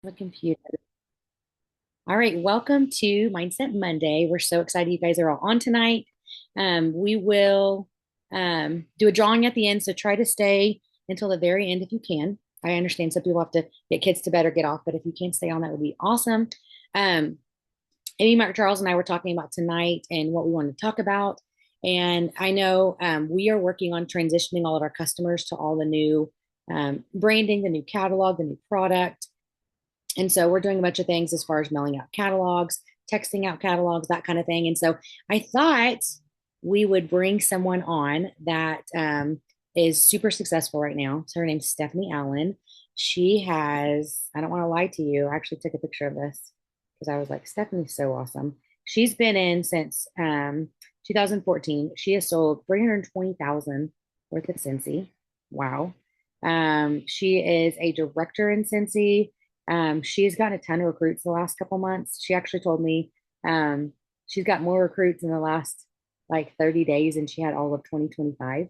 The computer. All right, welcome to Mindset Monday. We're so excited you guys are all on tonight. We will do a drawing at the end, so try to stay until the very end if you can. I understand some people have to get kids to bed or get off, but if you can stay on, that would be awesome. Um, Amy, Mark, Charles, and I were talking about tonight and what we want to talk about. And I know we are working on transitioning all of our customers to all the new branding, the new catalog, the new product. And so we're doing a bunch of things as far as mailing out catalogs, texting out catalogs, that kind of thing. And so I thought we would bring someone on that is super successful right now. So her name's Stephanie Allen. She has, I don't want to lie to you, I actually took a picture of this because I was like, Stephanie's so awesome. She's been in since 2014. She has sold 320,000 worth of Scentsy. Wow. She is a director in Scentsy. She's gotten a ton of recruits the last couple months. She actually told me she's got more recruits in the last like 30 days than she had all of 2025.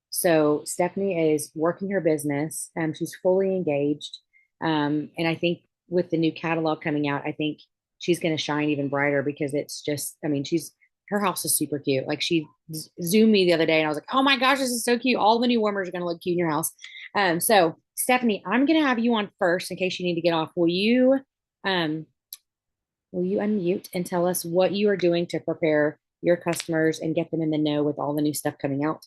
So Stephanie is working her business. She's fully engaged. And I think with the new catalog coming out, I think she's going to shine even brighter because it's just, I mean, her house is super cute. Like she zoomed me the other day and I was like, oh my gosh, this is so cute. All the new warmers are going to look cute in your house. So Stephanie, I'm going to have you on first in case you need to get off. Um, will you unmute and tell us what you are doing to prepare your customers and get them in the know with all the new stuff coming out?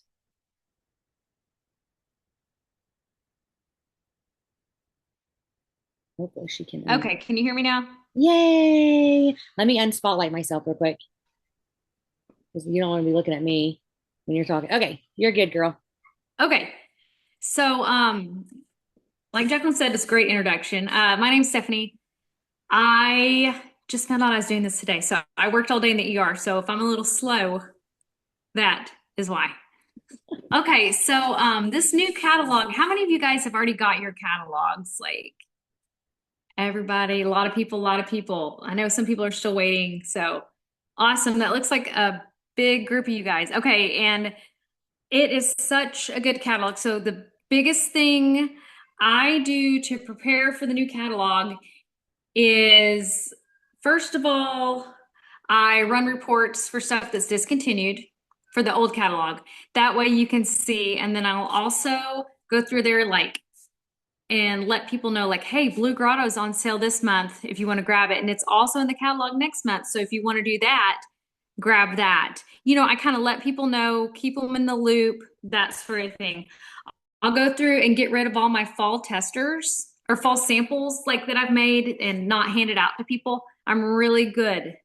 Hopefully she can. Okay, can you hear me now? Yay! Let me unspotlight myself real quick because you don't want to be looking at me when you're talking. Okay, you're good, girl. Okay. So, like Jacqueline said, it's a great introduction. My name's Stephanie. I just found out I was doing this today. So I worked all day in the ER. So if I'm a little slow, that is why. Okay, so this new catalog, how many of you guys have already got your catalogs? Like everybody, a lot of people, a lot of people. I know some people are still waiting. So awesome. That looks like a big group of you guys. Okay, and it is such a good catalog. So the biggest thing I do to prepare for the new catalog is, first of all, I run reports for stuff that's discontinued for the old catalog. That way you can see, and then I'll also go through there like and let people know like, hey, Blue Grotto is on sale this month if you want to grab it. And it's also in the catalog next month. So if you want to do that, grab that. I kind of let people know, keep them in the loop, that sort of thing. I'll go through and get rid of all my fall testers or fall samples like that I've made and not hand it out to people. I'm really good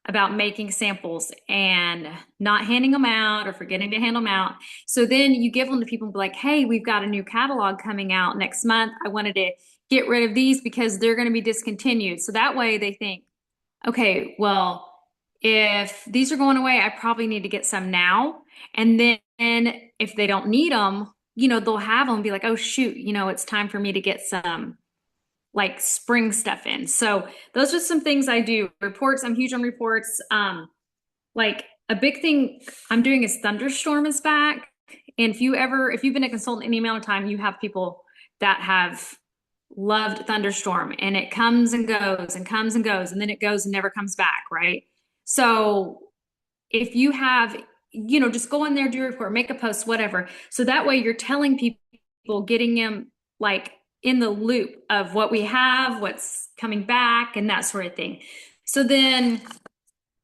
about making samples and not handing them out or forgetting to hand them out. So then you give them to people and be like, hey, we've got a new catalog coming out next month. I wanted to get rid of these because they're going to be discontinued. So that way they think, okay, well, if these are going away, I probably need to get some now. And then if they don't need them, they'll have them and be like, oh, shoot, it's time for me to get some like spring stuff in. So those are some things I do. Reports, I'm huge on reports. Like a big thing I'm doing is thunderstorm is back. And if you've been a consultant any amount of time, you have people that have loved thunderstorm and it comes and goes and comes and goes and then it goes and never comes back, right? So if you have, just go in there, do a report, make a post, whatever. So that way you're telling people, getting them like in the loop of what we have, what's coming back, and that sort of thing. So then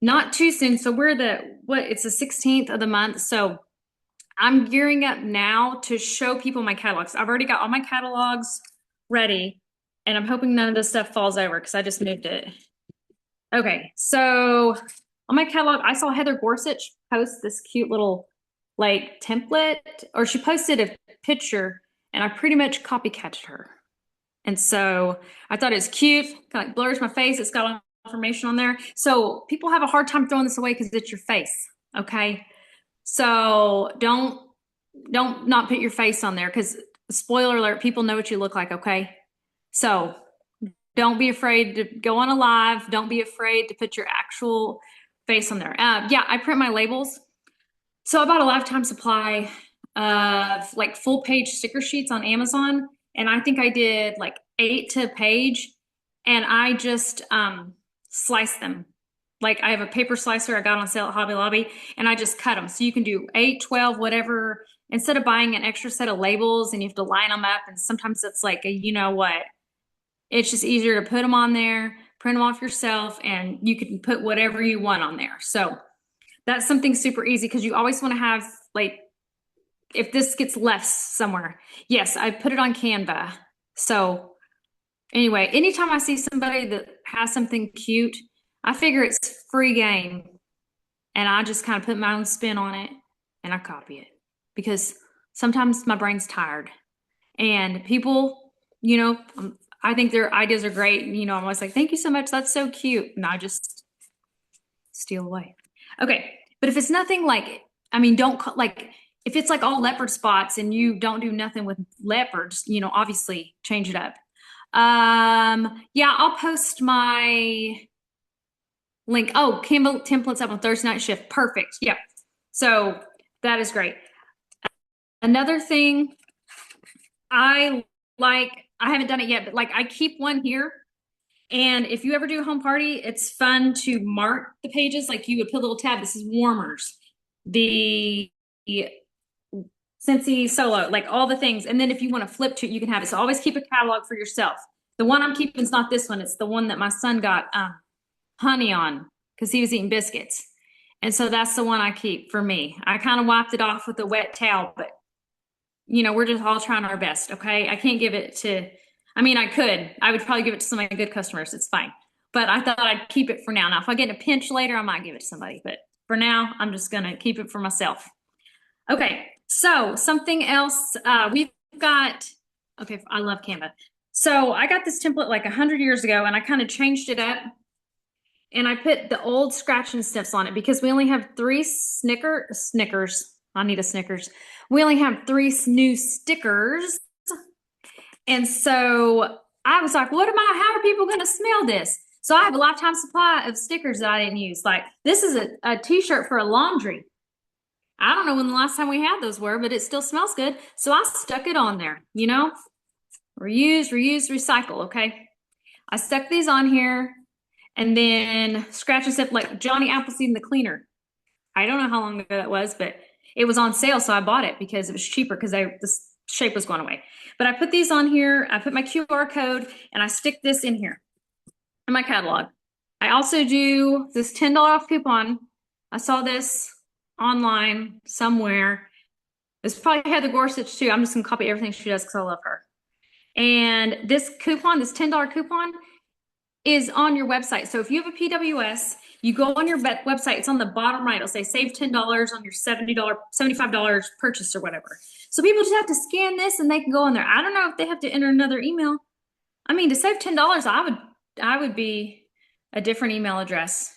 not too soon. So it's the 16th of the month. So I'm gearing up now to show people my catalogs. I've already got all my catalogs ready, and I'm hoping none of this stuff falls over because I just moved it. Okay, so on my catalog, I saw Heather Gorsuch post this cute little like template, or she posted a picture, and I pretty much copycatted her. And so I thought it was cute, kind of like blurs my face. It's got all information on there. So people have a hard time throwing this away because it's your face. Okay. So don't not put your face on there because spoiler alert, people know what you look like. Okay. So don't be afraid to go on a live. Don't be afraid to put your actual face on there. Yeah, I print my labels. So I bought a lifetime supply of like full page sticker sheets on Amazon. And I think I did like 8 to a page. and I just slice them. Like I have a paper slicer I got on sale at Hobby Lobby, and I just cut them. So you can do 8, 12, whatever. Instead of buying an extra set of labels and you have to line them up, and sometimes it's like a you know what. It's just easier to put them on there, print them off yourself, and you can put whatever you want on there. So that's something super easy because you always want to have like if this gets left somewhere. Yes, I put it on Canva. So anyway, anytime I see somebody that has something cute, I figure it's free game and I just kind of put my own spin on it and I copy it because sometimes my brain's tired and people, I think their ideas are great. I'm always like, thank you so much. That's so cute. And I just steal away. Okay. But if it's nothing like, I mean, like, if it's like all leopard spots and you don't do nothing with leopards, obviously change it up. Yeah, I'll post my link. Oh, Canva templates up on Thursday night shift. Perfect. Yeah. So that is great. Another thing I like, I haven't done it yet, but like I keep one here. And if you ever do a home party, it's fun to mark the pages. Like you would put a little tab. This is warmers, the Scentsy Solo, like all the things. And then if you want to flip to it, you can have it. So always keep a catalog for yourself. The one I'm keeping is not this one. It's the one that my son got honey on because he was eating biscuits. And so that's the one I keep for me. I kind of wiped it off with a wet towel, but we're just all trying our best. Okay. I can't give it to, I mean, I would probably give it to some of my good customers. It's fine. But I thought I'd keep it for now. Now, if I get in a pinch later, I might give it to somebody. But for now, I'm just going to keep it for myself. Okay. So something else we've got, okay, I love Canva. So I got this template like 100 years ago and I kind of changed it up and I put the old scratch and sniffs on it because we only have 3 Snickers. I need a Snickers. We only have 3 new stickers. And so I was like, how are people going to smell this? So I have a lifetime supply of stickers that I didn't use. Like this is a t-shirt for a laundry. I don't know when the last time we had those were, but it still smells good. So I stuck it on there, reuse, recycle. Okay. I stuck these on here and then scratch and sniff like Johnny Appleseed and the cleaner. I don't know how long ago that was, but it was on sale. So I bought it because it was cheaper because the shape was going away. But I put these on here. I put my QR code and I stick this in here in my catalog. I also do this $10 off coupon. I saw this online somewhere. It's probably Heather Gorsuch too. I'm just gonna copy everything she does because I love her. And this coupon, this $10 coupon, is on your website. So if you have a PWS, you go on your website, it's on the bottom right. It'll say save $10 on your $70, $75 purchase or whatever. So people just have to scan this and they can go on there. I don't know if they have to enter another email. I mean, to save $10, I would be a different email address.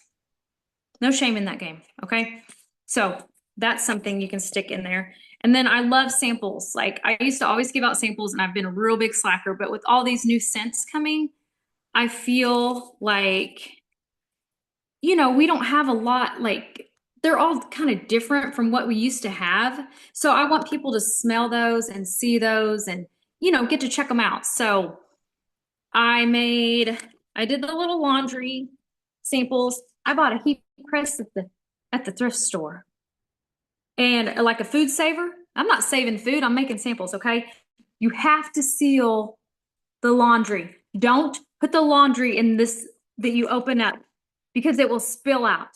No shame in that game. Okay. So that's something you can stick in there. And then I love samples. Like I used to always give out samples and I've been a real big slacker, but with all these new scents coming, I feel like, we don't have a lot, like they're all kind of different from what we used to have. So I want people to smell those and see those and, get to check them out. So I did the little laundry samples. I bought a heat press at the thrift store and like a food saver. I'm not saving food. I'm making samples. Okay. You have to seal the laundry. Don't put the laundry in this that you open up because it will spill out.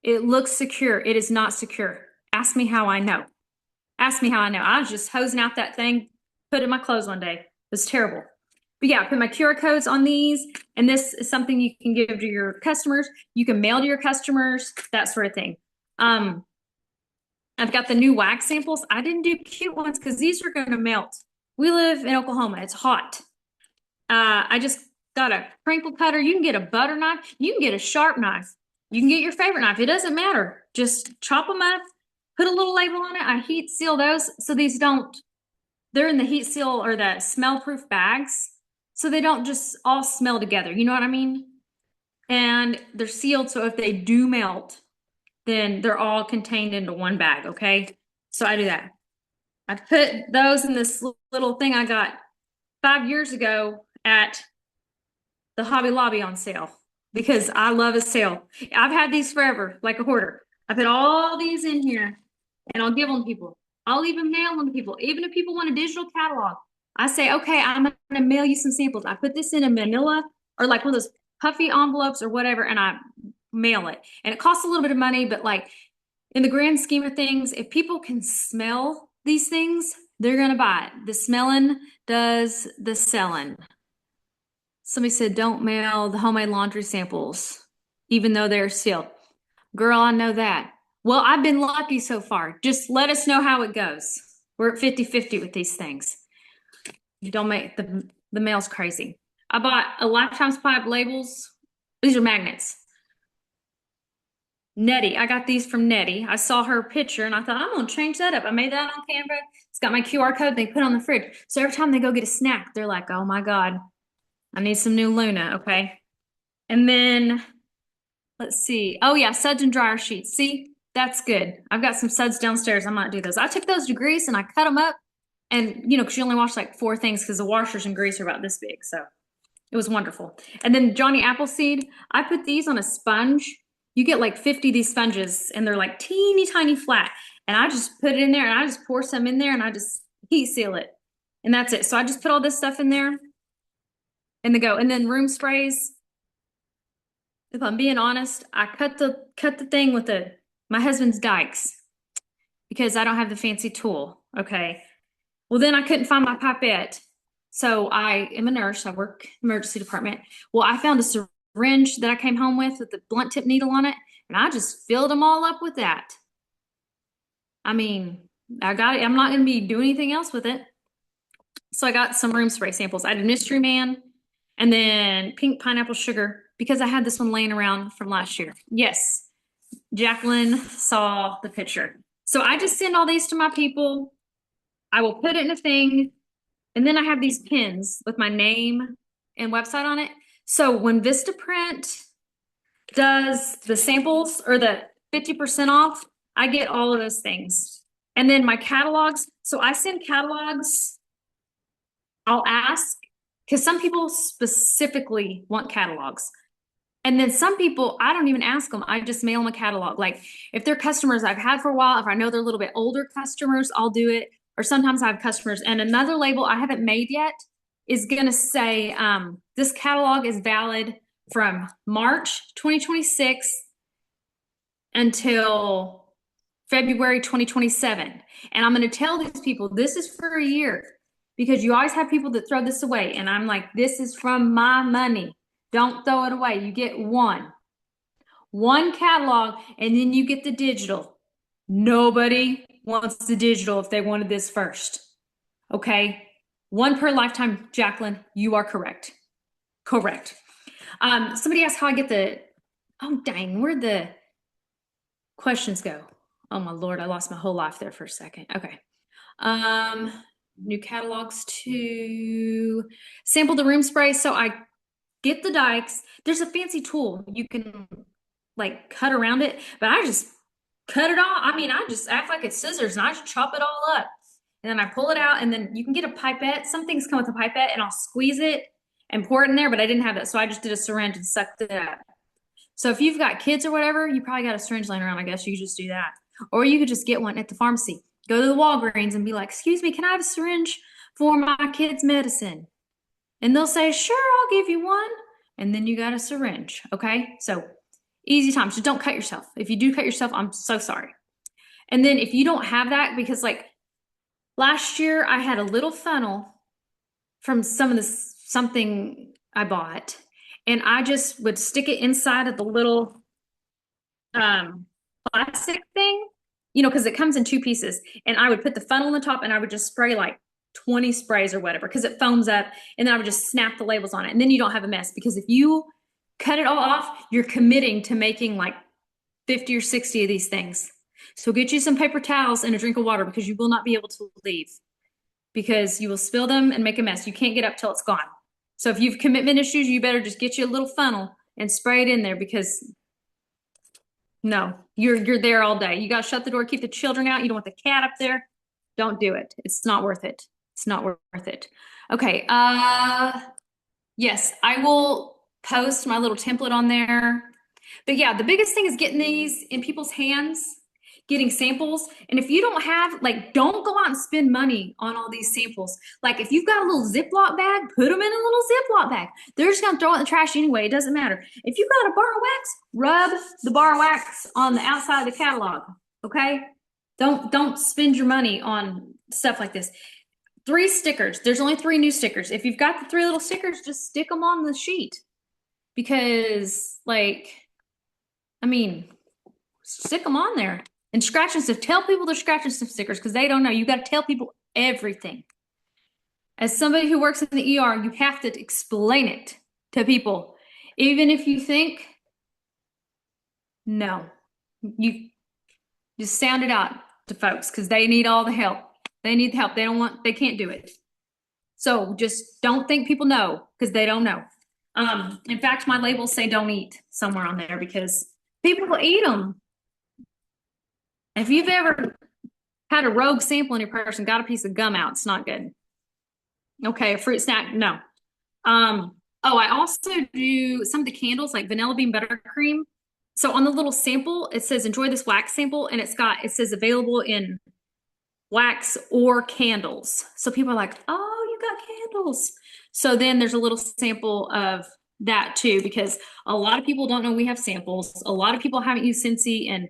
It looks secure. It is not secure. Ask me how I know. Ask me how I know. I was just hosing out that thing, put it in my clothes one day. It was terrible. But yeah, I put my QR codes on these, and this is something you can give to your customers. You can mail to your customers, that sort of thing. I've got the new wax samples. I didn't do cute ones because these are going to melt. We live in Oklahoma. It's hot. I just got a crinkle cutter. You can get a butter knife. You can get a sharp knife. You can get your favorite knife. It doesn't matter. Just chop them up, put a little label on it. I heat seal those so they're in the heat seal or the smell proof bags. So they don't just all smell together. You know what I mean? And they're sealed. So if they do melt, then they're all contained into one bag. Okay. So I do that. I put those in this little thing I got 5 years ago at the Hobby Lobby on sale because I love a sale. I've had these forever, like a hoarder. I put all these in here and I'll give them to people. I'll even mail them to people. Even if people want a digital catalog, I say, okay, I'm going to mail you some samples. I put this in a manila or like one of those puffy envelopes or whatever, and I mail it. And it costs a little bit of money, but like in the grand scheme of things, if people can smell these things, they're going to buy it. The smelling does the selling. Somebody said, don't mail the homemade laundry samples, even though they're sealed. Girl, I know that. Well, I've been lucky so far. Just let us know how it goes. We're at 50-50 with these things. You don't make the mail's crazy. I bought a lifetime supply of labels. These are magnets. Nettie, I got these from Nettie. I saw her picture and I thought, I'm gonna change that up. I made that on Canva. It's got my QR code they put on the fridge. So every time they go get a snack, they're like, oh my God, I need some new Luna, okay? And then let's see. Oh yeah, suds and dryer sheets. See, that's good. I've got some suds downstairs. I might do those. I took those to grease and I cut them up. And because you only wash like 4 things because the washers and grease are about this big. So it was wonderful. And then Johnny Appleseed, I put these on a sponge. You get like 50 of these sponges and they're like teeny tiny flat. And I just put it in there and I just pour some in there and I just heat seal it. And that's it. So I just put all this stuff in there and they go. And then room sprays. If I'm being honest, I cut the thing with my husband's dikes because I don't have the fancy tool. Okay. Well, then I couldn't find my pipette. So I am a nurse. I work in the emergency department. Well, I found a syringe that I came home with the blunt tip needle on it, and I just filled them all up with that. I mean, I got it. I'm not going to be doing anything else with it. So I got some room spray samples. I did Mystery Man and then pink pineapple sugar because I had this one laying around from last year. Yes, Jacqueline saw the picture. So I just send all these to my people. I will put it in a thing. And then I have these pins with my name and website on it. So when Vistaprint does the samples or the 50% off, I get all of those things. And then my catalogs. So I send catalogs. I'll ask because some people specifically want catalogs. And then some people, I don't even ask them. I just mail them a catalog. Like if they're customers I've had for a while, if I know they're a little bit older customers, I'll do it. Or sometimes I have customers. And another label I haven't made yet is going to say this catalog is valid from March 2026 until February 2027. And I'm going to tell these people this is for a year because you always have people that throw this away. And I'm like, this is from my money. Don't throw it away. You get one catalog and then you get the digital. Nobody wants the digital if they wanted this first. Okay. One per lifetime, Jacqueline, you are correct. Correct. Somebody asked how I get oh dang, where'd the questions go? Oh my Lord, I lost my whole life there for a second. Okay. New catalogs to sample the room spray. So I get the dikes. There's a fancy tool. You can like cut around it, but I just cut it all. I mean, I just act like it's scissors and I just chop it all up. And then I pull it out and then you can get a pipette. Some things come with a pipette and I'll squeeze it and pour it in there, but I didn't have that. So I just did a syringe and sucked it up. So if you've got kids or whatever, you probably got a syringe laying around. I guess you could just do that. Or you could just get one at the pharmacy. Go to the Walgreens and be like, excuse me, can I have a syringe for my kid's medicine? And they'll say, sure, I'll give you one. And then you got a syringe. Okay. So easy times. Just don't cut yourself. If you do cut yourself, I'm so sorry. And then if you don't have that, because like last year I had a little funnel from something I bought, and I just would stick it inside of the little plastic thing, because it comes in 2 pieces. And I would put the funnel on the top and I would just spray like 20 sprays or whatever because it foams up, and then I would just snap the labels on it. And then you don't have a mess, because if you cut it all off, you're committing to making like 50 or 60 of these things. So get you some paper towels and a drink of water, because you will not be able to leave, because you will spill them and make a mess. You can't get up till it's gone. So if you have commitment issues, you better just get you a little funnel and spray it in there, because no, you're there all day. You got to shut the door, keep the children out. You don't want the cat up there. Don't do it. It's not worth it. It's not worth it. Okay. Yes, I will post my little template on there. But yeah, the biggest thing is getting these in people's hands, getting samples. And if you don't have, like, don't go out and spend money on all these samples. Like, if you've got a little Ziploc bag, put them in a little Ziploc bag. They're just gonna throw it in the trash anyway. It doesn't matter. If you've got a bar of wax, rub the bar of wax on the outside of the catalog. Okay? Don't spend your money on stuff like this. 3 stickers. There's only 3 new stickers. If you've got the 3 little stickers, just stick them on the sheet. Because, like, I mean, stick them on there and scratch and stuff. Tell people they're scratch and stuff stickers because they don't know. You got to tell people everything. As somebody who works in the ER, you have to explain it to people. Even if you think, no, you just sound it out to folks because they need all the help. They need the help. They can't do it. So just don't think people know because they don't know. In fact, my labels say don't eat somewhere on there because people will eat them. If you've ever had a rogue sample in your purse and got a piece of gum out, it's not good. Okay, a fruit snack, no. I also do some of the candles like vanilla bean buttercream. So on the little sample, it says enjoy this wax sample, and it says available in wax or candles. So people are like, oh, you got candles. So then there's a little sample of that too, because a lot of people don't know we have samples. A lot of people haven't used Scentsy in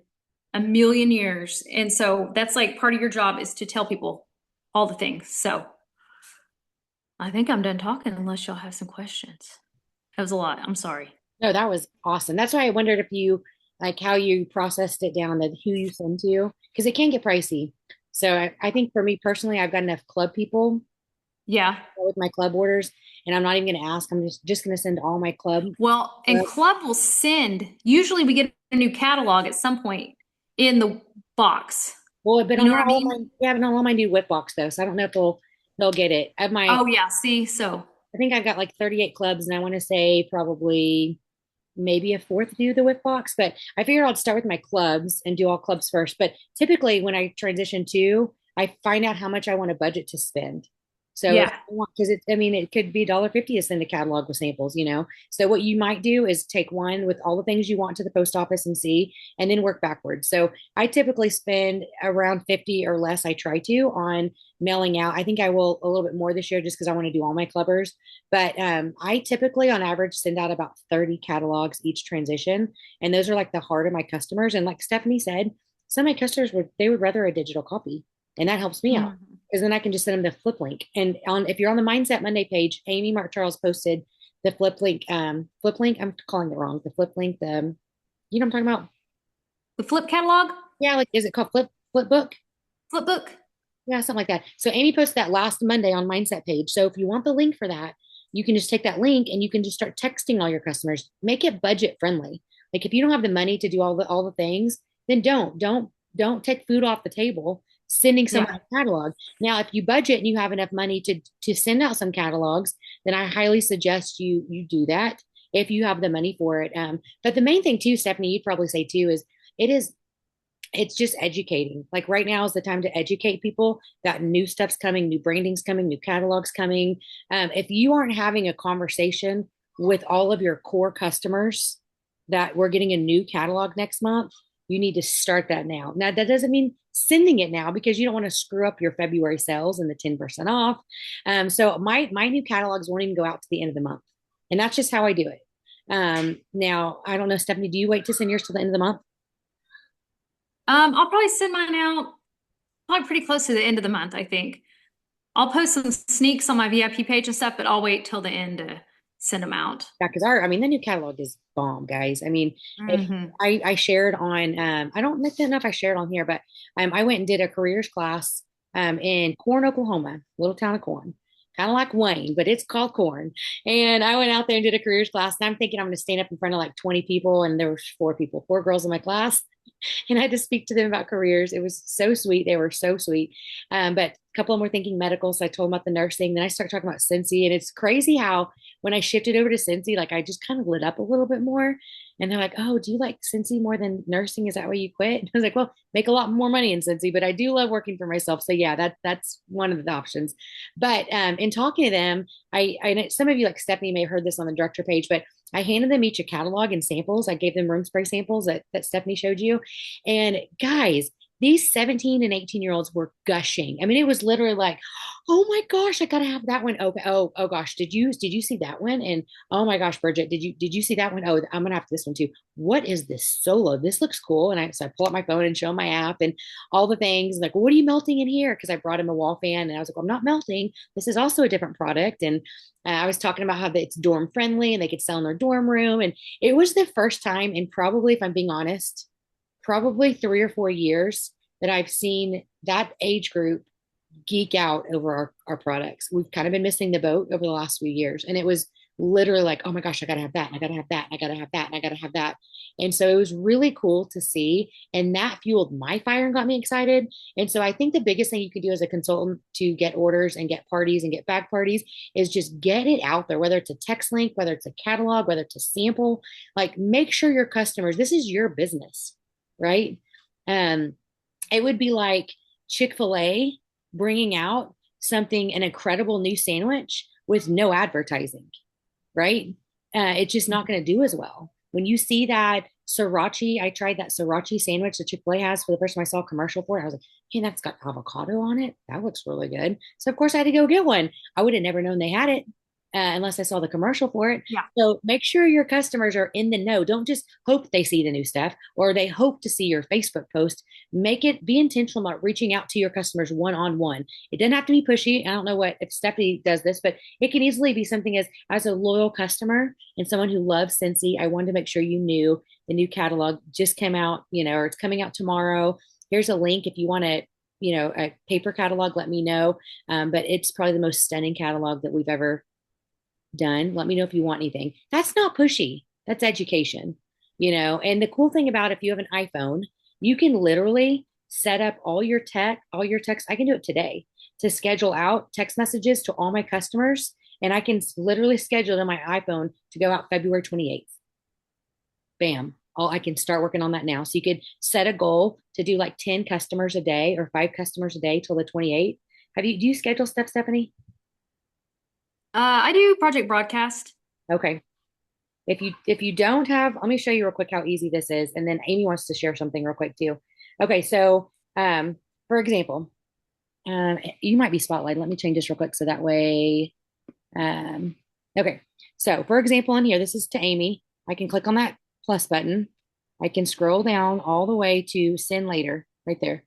a million years. And so that's like part of your job is to tell people all the things. So I think I'm done talking unless y'all have some questions. That was a lot. I'm sorry. No, that was awesome. That's why I wondered if you like how you processed it down to who you send to, because it can get pricey. So I think for me personally, I've got enough club people Yeah. with my club orders, and I'm not even going to ask. I'm just going to send all my club. Well, and Club will send, usually we get a new catalog at some point in the box. Well, but You on know what I all mean? my yeah, but on all my new whip box though, so I don't know if they'll get it. At my Oh yeah, see, so I think I've got like 38 clubs, and I want to say probably maybe a fourth do the whip box, but I figured I'd start with my clubs and do all clubs first. But typically, when I transition to, I find out how much I want to budget to spend. So if yeah. I want, because I mean, it could be $1.50 to send a catalog with samples, you know. So what you might do is take one with all the things you want to the post office and see, and then work backwards. So I typically spend around 50 or less. I try to on mailing out. I think I will a little bit more this year just because I want to do all my clubbers. But I typically, on average, send out about 30 catalogs each transition, and those are like the heart of my customers. And like Stephanie said, some of my customers would rather a digital copy, and that helps me out Mhm. because then I can just send them the flip link. And if you're on the Mindset Monday page, Amy Mark Charles posted the flip link. Flip link. I'm calling it wrong. The flip link. You know what I'm talking about? The flip catalog, Yeah, like is it called flip book? flip book. Yeah, something like that. So Amy posted that last Monday on Mindset page. So if you want the link for that, you can just take that link and you can just start texting all your customers. Make it budget friendly. Like if you don't have the money to do all the things, then don't take food off the table sending someone Yeah. a catalog. Now, if you budget and you have enough money to send out some catalogs, then I highly suggest you do that if you have the money for it. But the main thing too, Stephanie, you'd probably say too, is it is it's just educating. Like right now is the time to educate people that new stuff's coming, new branding's coming, new catalogs coming. If you aren't having a conversation with all of your core customers that we're getting a new catalog next month, you need to start that now. Now, that doesn't mean sending it now because you don't want to screw up your February sales and the 10% off. So my new catalogs won't even go out to the end of the month. And that's just how I do it. Now, I don't know, Stephanie, do you wait to send yours to the end of the month? I'll probably send mine out probably pretty close to the end of the month, I think. I'll post some sneaks on my VIP page and stuff, but I'll wait till the end to send them out. Yeah, because the new catalog is bomb, guys. I mean, if Hmm. I shared on, I don't know if I shared on here, but I went and did a careers class in Corn, Oklahoma, little town of Corn, kind of like Wayne, but it's called Corn. And I went out there and did a careers class, and I'm thinking I'm going to stand up in front of like 20 people, and there were 4 people, 4 girls in my class, and I had to speak to them about careers. It was so sweet. They were so sweet. But a couple of them were thinking medical. So I told them about the nursing. Then I started talking about Scentsy. And it's crazy how when I shifted over to Scentsy, like I just kind of lit up a little bit more. And they're like, oh, do you like Scentsy more than nursing? Is that why you quit? And I was like, well, make a lot more money in Scentsy, but I do love working for myself. So yeah, that's one of the options. But in talking to them, I know some of you like Stephanie may have heard this on the director page, but I handed them each a catalog and samples. I gave them room spray samples that Stephanie showed you. And guys, these 17 and 18-year-olds were gushing. I mean, it was literally like, oh my gosh, I gotta have that one. Oh, oh gosh, did you see that one? And oh my gosh, Bridget, did you see that one? Oh, I'm gonna have this one too. What is this solo? This looks cool. And I pull up my phone and show my app and all the things. Like, well, what are you melting in here? Because I brought him a wall fan and I was like, well, I'm not melting. This is also a different product. And I was talking about how it's dorm friendly and they could sell in their dorm room. And it was the first time, and probably, if I'm being honest, probably 3 or 4 years that I've seen that age group geek out over our products. We've kind of been missing the boat over the last few years. And it was literally like, oh my gosh, I gotta have that, and I gotta have that, and I gotta have that, and I gotta have that. And so it was really cool to see. And that fueled my fire and got me excited. And so I think the biggest thing you can do as a consultant to get orders and get parties and get back parties is just get it out there, whether it's a text link, whether it's a catalog, whether it's a sample, like make sure your customers, this is your business, right? Um, it would be like Chick-fil-A bringing out something, an incredible new sandwich with no advertising, right? It's just not going to do as well. When you see that sriracha, I tried that sriracha sandwich that Chick-fil-A has for the first time I saw a commercial for it. I was like, hey, that's got avocado on it. That looks really good. So of course I had to go get one. I would have never known they had it unless I saw the commercial for it. Yeah. So make sure your customers are in the know. Don't just hope they see the new stuff or they hope to see your Facebook post. Make it be intentional about reaching out to your customers one on one. It doesn't have to be pushy. I don't know what if Stephanie does this, but it can easily be something as a loyal customer and someone who loves Scentsy. I wanted to make sure you knew the new catalog just came out, or it's coming out tomorrow. Here's a link if you want to, a paper catalog, let me know. But it's probably the most stunning catalog that we've ever done. Let me know if you want anything. That's not pushy. That's education, And the cool thing about if you have an iPhone, you can literally set up all your text. I can do it today to schedule out text messages to all my customers. And I can literally schedule it on my iPhone to go out February 28th. Bam. I can start working on that now. So you could set a goal to do like 10 customers a day or 5 customers a day till the 28th. Do you schedule stuff, Stephanie? I do project broadcast. Okay. If you don't have, let me show you real quick how easy this is. And then Amy wants to share something real quick too. Okay. So, for example, you might be spotlighted. Let me change this real quick. So that way, um, okay. So for example, in here, this is to Amy. I can click on that plus button. I can scroll down all the way to send later right there.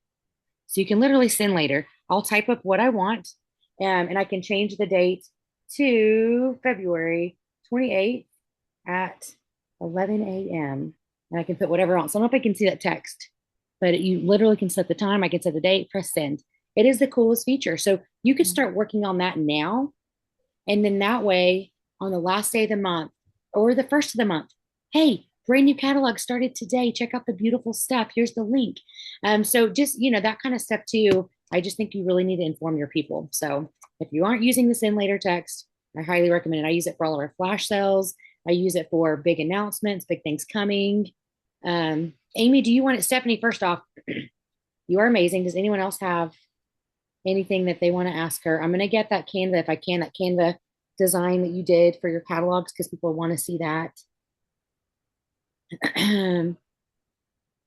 So you can literally send later. I'll type up what I want, and I can change the date to February 28th at 11 a.m. And I can put whatever on. So I don't know if I can see that text, but you literally can set the time. I can set the date, press send. It is the coolest feature. So you could start working on that now. And then that way, on the last day of the month or the first of the month, hey, brand new catalog started today. Check out the beautiful stuff. Here's the link. So just, that kind of stuff too. I just think you really need to inform your people. So if you aren't using the send later text, I highly recommend it. I use it for all of our flash sales. I use it for big announcements, big things coming. Amy, do you want it? Stephanie, first off, you are amazing. Does anyone else have anything that they want to ask her? I'm going to get that Canva, if I can, that Canva design that you did for your catalogs, because people want to see that.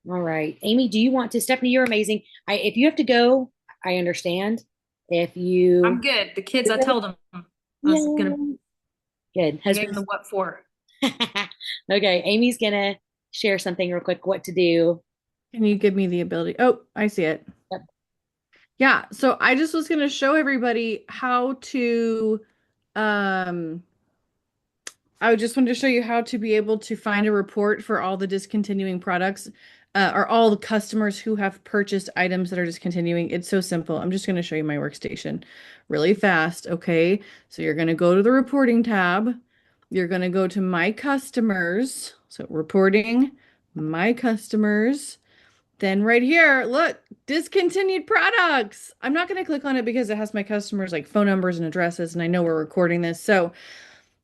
All right. Amy, do you want to? Stephanie, you're amazing. If you have to go, I understand. If I'm you, good. The kids, I told them I was gonna. yeah, good. I gave them Husband. the what for. Okay. Amy's going to share something real quick, what to do. Can you give me the ability? Oh, I see it. Yep. Yeah, so I just was going to show everybody how to I just wanted to show you how to be able to find a report for all the discontinuing products, or all the customers who have purchased items that are discontinuing. It's so simple. I'm just going to show you my workstation really fast. Okay, so you're going to go to the reporting tab. You're going to go to my customers. So reporting, my customers. Then right here, look, discontinued products. I'm not going to click on it because it has my customers like phone numbers and addresses, and I know we're recording this. So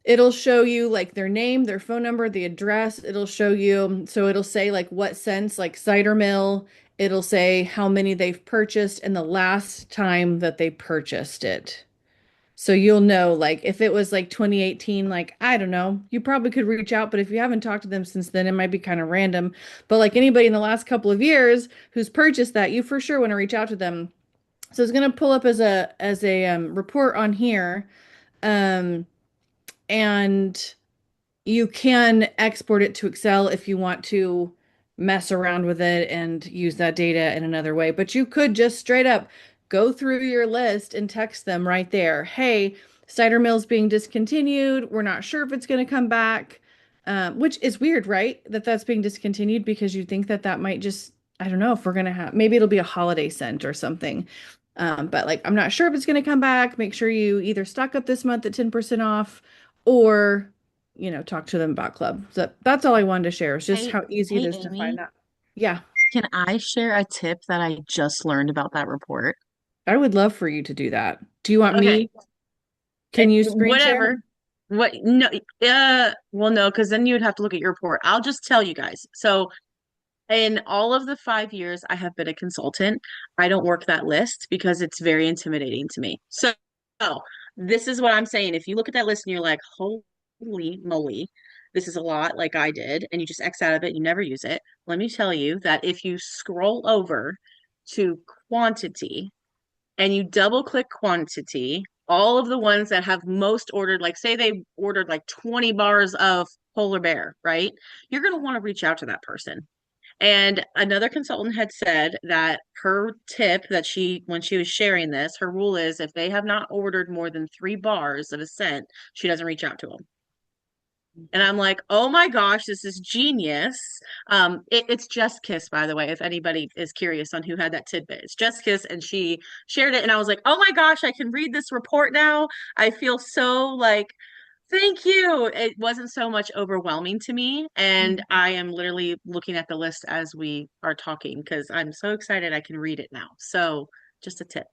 it'll show you like their name, their phone number, the address. It'll show you, so it'll say like what scents, like cider mill. It'll say how many they've purchased and the last time that they purchased it. So you'll know, like, if it was like 2018, like, I don't know, you probably could reach out, but if you haven't talked to them since then, it might be kind of random. But like anybody in the last couple of years who's purchased that, you for sure want to reach out to them. So it's going to pull up as a report on here. Um, and you can export it to Excel if you want to mess around with it and use that data in another way. But you could just straight up go through your list and text them right there. Hey, cider mill's being discontinued. We're not sure if it's going to come back, which is weird, right? That that's being discontinued because you think that that might just, I don't know if we're going to have, maybe it'll be a holiday scent or something. But like, I'm not sure if it's going to come back. Make sure you either stock up this month at 10% off or talk to them about club. So that's all I wanted to share. Is just Hey, how easy it hey, is to find Amy, that. Yeah, can I share a tip that I just learned about that report? I would love for you to do that. Do you want Okay, me? Can you screen share? whatever. What? No, well, no, because then you would have to look at your report. I'll just tell you guys. So, in all of the 5 years I have been a consultant, I don't work that list because it's very intimidating to me. So this is what I'm saying. If you look at that list and you're like, holy moly, this is a lot, like I did, and you just X out of it, you never use it. Let me tell you that if you scroll over to quantity and you double click quantity, all of the ones that have most ordered, like say they ordered like 20 bars of polar bear, right? You're going to want to reach out to that person. And another consultant had said that her tip that when she was sharing this, her rule is if they have not ordered more than 3 bars of a scent, she doesn't reach out to them. And I'm like, oh my gosh, this is genius. It's Just Kiss, by the way, if anybody is curious on who had that tidbit. It's Just Kiss, and she shared it, and I was like, oh my gosh, I can read this report now. I feel so like, thank you. It wasn't so much overwhelming to me, and Mhm. I am literally looking at the list as we are talking because I'm so excited I can read it now. So just a tip.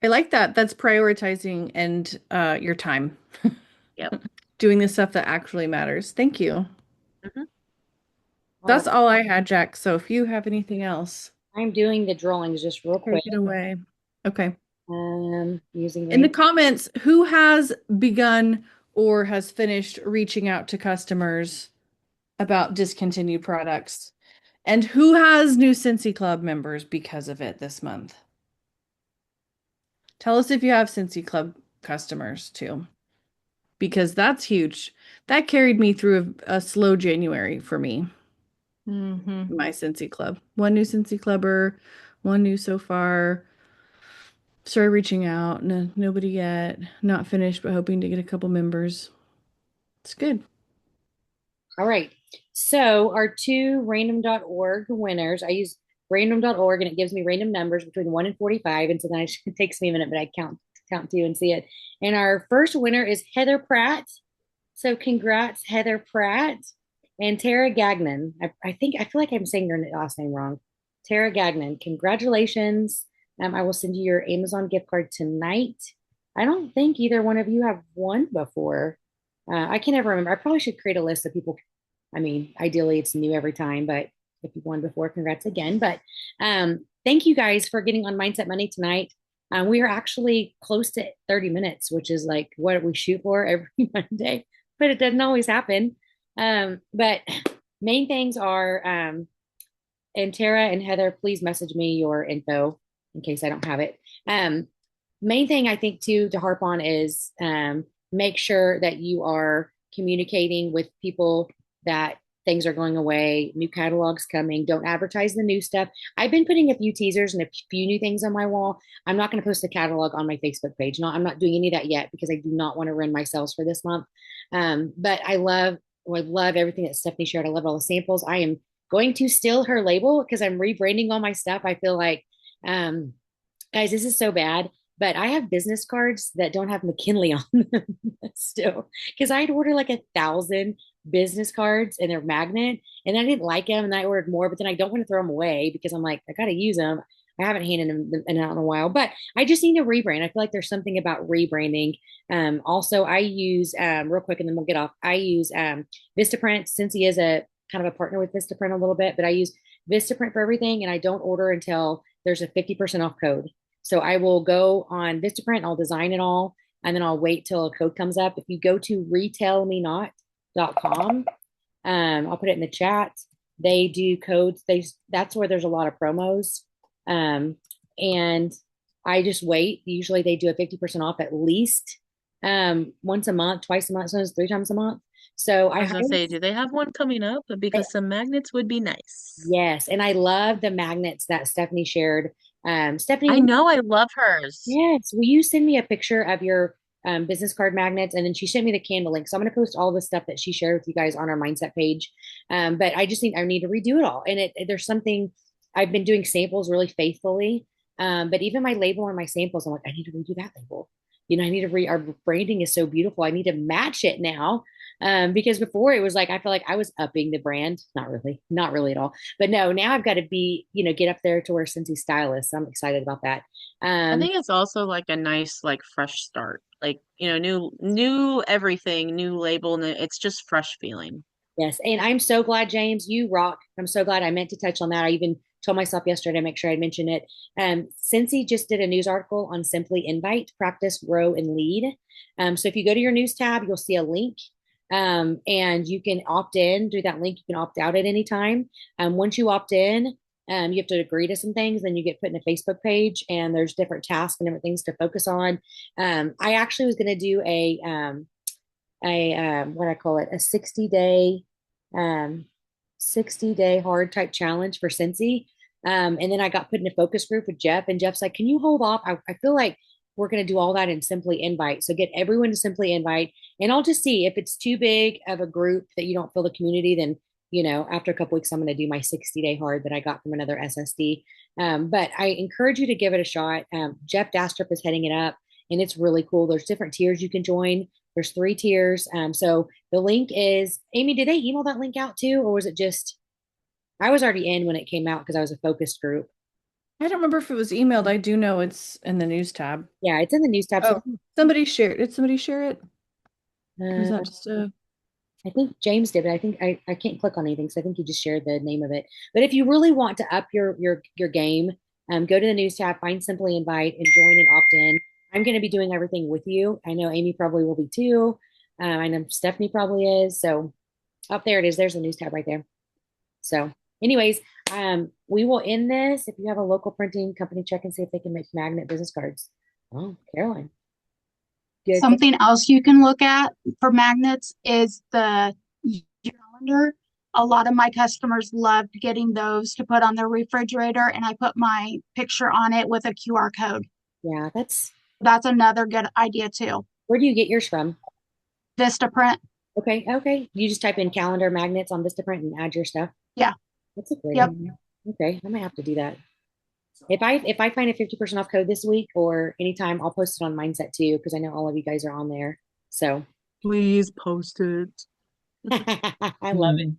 I like that. That's prioritizing and your time. Yep. Doing the stuff that actually matters. Thank you. Mhm. All right. That's all I had, Jack. So if you have anything else, I'm doing the drawings just real quick. take it away. Okay. Using In the rain. comments, who has begun or has finished reaching out to customers about discontinued products? And who has new Scentsy Club members because of it this month? Tell us if you have Scentsy Club customers too, because that's huge. That carried me through a slow January for me, Hmm. my Scentsy Club. One new Scentsy Clubber, one new so far. Started reaching out. No, nobody yet. Not finished, but hoping to get a couple members. It's good. All right. So our two random.org winners, I use random.org and it gives me random numbers between 1 and 45. And so then it takes me a minute, but I count two and see it. And our first winner is Heather Pratt. So congrats, Heather Pratt and Tara Gagnon. I feel like I'm saying your last name wrong. Tara Gagnon, congratulations. I will send you your Amazon gift card tonight. I don't think either one of you have won before. I can never remember. I probably should create a list of people. I mean, ideally it's new every time, but if you've won before, congrats again. But thank you guys for getting on Mindset Money tonight. We are actually close to 30 minutes, which is like what we shoot for every Monday, but it doesn't always happen. But main things are, and Tara and Heather, please message me your info in case I don't have it. Main thing I think too to harp on is make sure that you are communicating with people that things are going away, new catalogs coming. Don't advertise the new stuff. I've been putting a few teasers and a few new things on my wall. I'm not going to post a catalog on my Facebook page. No, I'm not doing any of that yet because I do not want to run my sales for this month. But I love everything that Stephanie shared. I love all the samples. I am going to steal her label because I'm rebranding all my stuff. I feel like, um, guys, this is so bad, but I have business cards that don't have McKinley on them still because I'd order like 1,000 business cards and they're magnet and I didn't like them and I ordered more, but then I don't want to throw them away because I'm like, I got to use them. I haven't handed them out in a while, but I just need to rebrand. I feel like there's something about rebranding. Also, I use real quick, and then we'll get off. I use Vistaprint. Scentsy is a kind of a partner with Vistaprint a little bit, but I use Vistaprint for everything, and I don't order until there's a 50% off code. So I will go on Vistaprint, I'll design it all, and then I'll wait till a code comes up. If you go to retailmenot.com, I'll put it in the chat. They do codes. That's where there's a lot of promos. And I just wait. Usually they do a 50% off at least once a month, twice a month, sometimes 3 times a month. So I I was gonna highly say, do they have one coming up? Because some magnets would be nice. yes, and I love the magnets that Stephanie shared. Stephanie, I know, I love hers. yes, will you send me a picture of your business card magnets? And then she sent me the candle link. So I'm going to post all the stuff that she shared with you guys on our mindset page. But I need to redo it all. And there's something I've been doing samples really faithfully. But even my label on my samples, I'm like, I need to redo that label. I need to our branding is so beautiful. I need to match it now. Because before it was like, I feel like I was upping the brand. Not really at all. But no, now I've got to be, get up there to where Scentsy stylist. So I'm excited about that. I Um, think it's also like a nice, like fresh start. Like, new everything, new label, it's just fresh feeling. Yes. And I'm so glad, James, you rock. I'm so glad I meant to touch on that. I even told myself yesterday to make sure I mentioned it. Scentsy just did a news article on Simply Invite, Practice, Grow, and Lead. So if you go to your news tab, you'll see a link. And you can opt in through that link. You can opt out at any time. Once you opt in, you have to agree to some things. Then you get put in a Facebook page, and there's different tasks and different things to focus on. I actually was going to do what I call it, a um 60-day hard type challenge for Scentsy. And then I got put in a focus group with Jeff, and Jeff's like, can you hold off? I feel like we're going to do all that in Simply Invite. So get everyone to Simply Invite, and I'll just see if it's too big of a group that you don't feel the community, then after a couple weeks, I'm going to do my 60-day hard that I got from another SSD. But I encourage you to give it a shot. Jeff Dastrup is heading it up, and it's really cool. There's different tiers you can join. There's 3 tiers. So the link is, Amy, did they email that link out too? Or was it just, I was already in when it came out because I was a focus group. I don't remember if it was emailed. I do know it's in the news tab. Yeah, it's in the news tab. So Oh, somebody shared. Did somebody share it? Or was uh, that just a I think James did, but I think I can't click on anything. So I think you just shared the name of it. But if you really want to up your game, go to the news tab, find Simply Invite, and join and opt in. I'm going to be doing everything with you. I know Amy probably will be too. I know Stephanie probably is. So up there it is. There's the news tab right there. So, anyways, we will end this. If you have a local printing company, check and see if they can make magnet business cards. Oh, Caroline, good. Something else you can look at for magnets is the calendar. A lot of my customers loved getting those to put on their refrigerator, and I put my picture on it with a QR code. Yeah, That's another good idea too. where do you get yours from? Vistaprint. Okay. You just type in calendar magnets on Vistaprint and add your stuff. Yeah. That's a great Yep. idea. Okay, I might have to do that. If I find a 50% off code this week or anytime, I'll post it on Mindset too, because I know all of you guys are on there. So Please post it. I love it.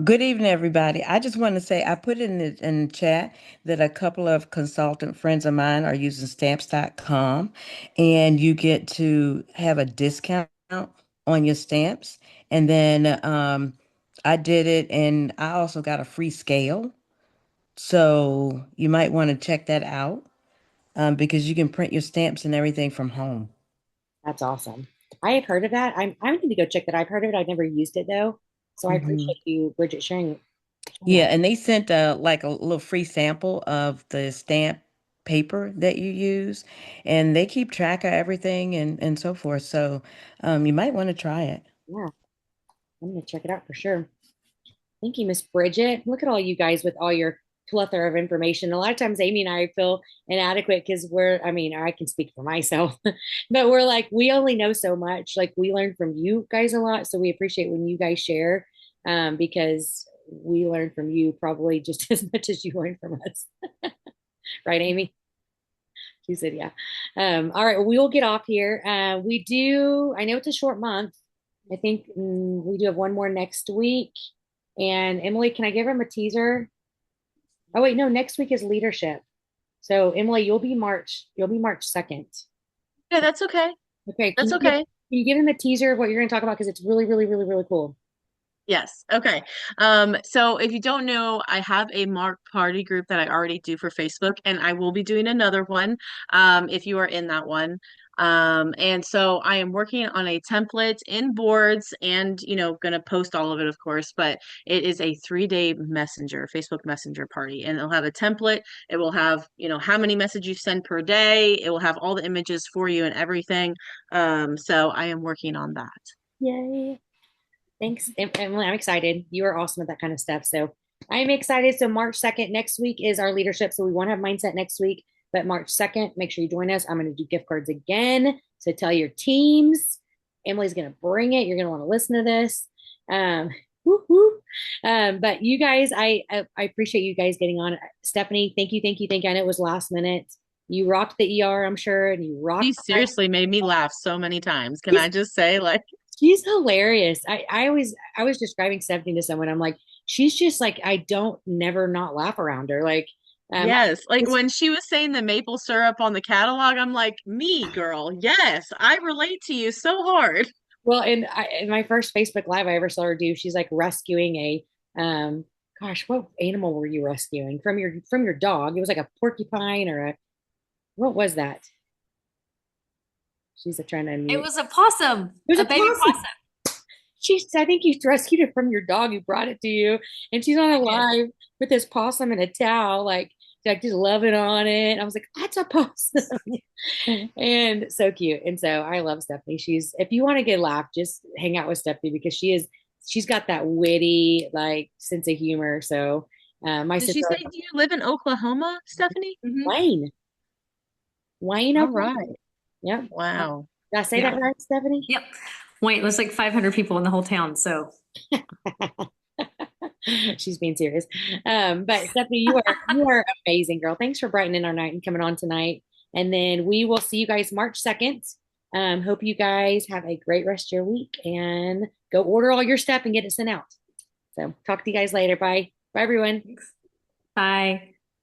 Good evening, everybody. I just want to say I put in the chat that a couple of consultant friends of mine are using stamps.com, and you get to have a discount on your stamps. And then I did it, and I also got a free scale. So you might want to check that out because you can print your stamps and everything from home. That's awesome. I have heard of that. I need to go check that. I've heard of it. I've never used it though. So I Mhm. appreciate you, Bridget, sharing Yeah, that. and they sent like a little free sample of the stamp paper that you use, and they keep track of everything and so forth. So you might want to try it. Yeah, I'm gonna check it out for sure. Thank you, Miss Bridget. Look at all you guys with all your plethora of information. A lot of times, Amy and I feel inadequate because I can speak for myself, but we're like, we only know so much. Like, we learn from you guys a lot. So we appreciate when you guys share because we learn from you probably just as much as you learn from us. Right, Amy? She said, yeah. All right, well, we will get off here. I know it's a short month. I think we do have one more next week. And Emily, can I give him a teaser? Oh wait, no, next week is leadership. So Emily, you'll be March 2nd. Yeah, that's okay. Okay, That's okay. can you give him a teaser of what you're going to talk about? Because it's really, really, really, really cool. Yes. Okay. So if you don't know, I have a Mark Party group that I already do for Facebook, and I will be doing another one. If you are in that one, And so I am working on a template in boards and, going to post all of it, of course, but it is a 3-day Facebook Messenger party, and it'll have a template. It will have, how many messages you send per day. It will have all the images for you and everything. So I am working on that. Yay. Thanks, Emily. I'm excited. You are awesome at that kind of stuff. So I'm excited. So March 2nd, next week is our leadership. So we won't have mindset next week, but March 2nd, make sure you join us. I'm going to do gift cards again. So tell your teams. Emily's going to bring it. You're going to want to listen to this. Woo-hoo. But you guys, I appreciate you guys getting on. Stephanie, thank you. I know it was last minute. You rocked the ER, I'm sure, and you rocked. He seriously made me laugh so many times. Can I just say, like, she's hilarious. I was describing Stephanie to someone. I'm like, she's just like, I don't never not laugh around her. Like, yes, like when she was saying the maple syrup on the catalog, I'm like, me, girl. Yes, I relate to you so hard. well, in my first Facebook Live I ever saw her do, she's like rescuing a gosh, what animal were you rescuing from your dog? It was like a porcupine or a what was that? She's trying to It unmute. was a possum, It was a a baby possum. possum. I think you rescued it from your dog who brought it to you, and she's on a live with this possum and a towel, like just loving on it. I was like, that's a possum, and so cute. And so I love Stephanie. If you want to get a laugh, just hang out with Stephanie because she's got that witty like sense of humor. So my Did she sister say, do you live in Oklahoma, Stephanie? Wayne, All Oklahoma. right. Yep. Wow. Did I say Yeah. that right, Stephanie? Yep. Wait, there's like 500 people in the whole town. So She's being serious. But Stephanie, you are amazing, girl. Thanks for brightening our night and coming on tonight. And then we will see you guys March 2nd. Hope you guys have a great rest of your week and go order all your stuff and get it sent out. So talk to you guys later. Bye. Bye, everyone. bye.